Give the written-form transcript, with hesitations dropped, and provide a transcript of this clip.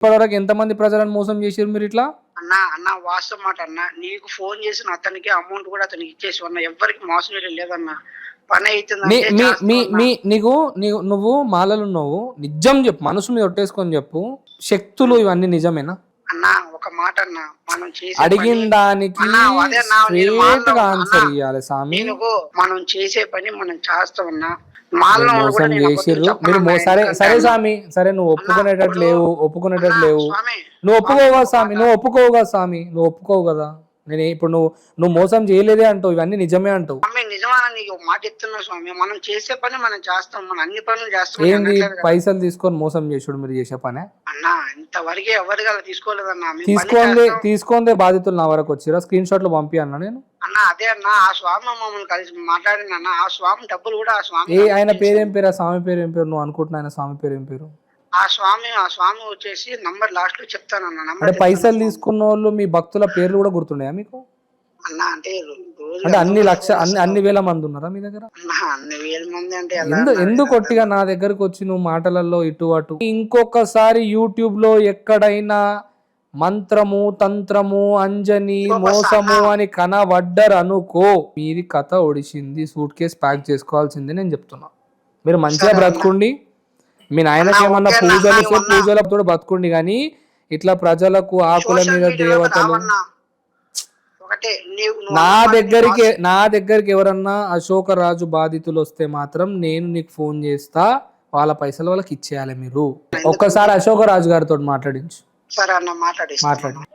ఇప్పటివరకు ఎంతమంది ప్రజలను మోసం చేసారు మీరు ఇట్లా? అన్న వాస్తవం మాట అన్న. నీకు ఫోన్ చేసిన అతనికి అమౌంట్ కూడా అతనికి ఇచ్చేసి అన్న. ఎవ్వరికి మోసం చేయడం లేదన్న. పని అవుతుందంటే నువ్వు మాలలు ఉన్నావు, నిజం చెప్పు, మనసు మీద ఒట్టేసుకొని చెప్పు, శక్తులు ఇవన్నీ నిజమేనా? అన్న ఒక మాట అన్న, మనం చేసే అడిగిన దానికి ఆన్సర్ ఇవ్వాలి స్వామి. మనం చేసే పని మనం చేస్తామన్నా. మోసం చేసిర్రు మీరు. సరే స్వామి, సరే నువ్వు ఒప్పుకునేటట్టు లేవు, నువ్వు ఒప్పుకోవుగా స్వామి, నువ్వు ఒప్పుకోవు కదా. నేను ఇప్పుడు నువ్వు మోసం చేయలేదే అంటావు, ఇవన్నీ నిజమే అంటావు. నిజమా నీకు మాట చెప్తున్నా స్వామి. మనం చేసే పని మనం చేస్తాం, మనం అన్ని పనులు చేస్తాం. ఏంది పైసలు తీసుకొని మోసం చేసుడు మీరు చేసే పనే అన్న? ఇంతవరకే ఎవరి తీసుకోండి తీసుకుందే బాధితులు నా వరకు వచ్చిరా. స్క్రీన్ షాట్లు పంపి అన్న నేను. అన్న అదే అన్న, ఆ స్వామి మమ్మల్ని కలిసి మాట్లాడిన అన్న. ఆ స్వామి డబ్బులు కూడా ఆ స్వామి ఆయన పేరేం పేరు, ఆ స్వామి పేరు ఏం పేరు? నువ్వు అనుకుంటున్నా ఆయన స్వామి పేరు ఏం పేరు? ఆ స్వామి వచ్చేసి నంబర్ లాస్ట్ లో చెప్తానన్న. అంటే పైసలు తీసుకున్న వాళ్ళు మీ భక్తుల పేర్లు కూడా గుర్తున్నాయా మీకు? అన్న అంటే అన్ని వేల మంది ఉన్నారా మీ దగ్గర? అన్ని వేల మంది అంటే ఎందుకు కొట్టిగా నా దగ్గరకు వచ్చి నువ్వు మాటలలో ఇటు అటు? ఇంకొకసారి యూట్యూబ్ లో ఎక్కడైనా మంత్రము, తంత్రము, అంజని, మోసము అని కనబడ్డరు అనుకో, మీది కథ ఒడిసింది. సూట్ కేసు ప్యాక్ చేసుకోవాల్సిందే నేను చెప్తున్నా. మీరు మంచిగా బ్రతుకుండి, మీ నాయనకి ఏమన్నా పూజలతో బతుకుండి, కానీ ఇట్లా ప్రజలకు ఆకుల మీద దేవతలు నా దగ్గరికి ఎవరన్నా అశోకరాజు బాధితులు వస్తే మాత్రం నేను నీకు ఫోన్ చేస్తా, వాళ్ళ పైసలు వాళ్ళకి ఇచ్చేయాలి మీరు. ఒక్కసారి అశోకరాజు గారితో మాట్లాడించు. సరే అన్న, మాట్లాడి.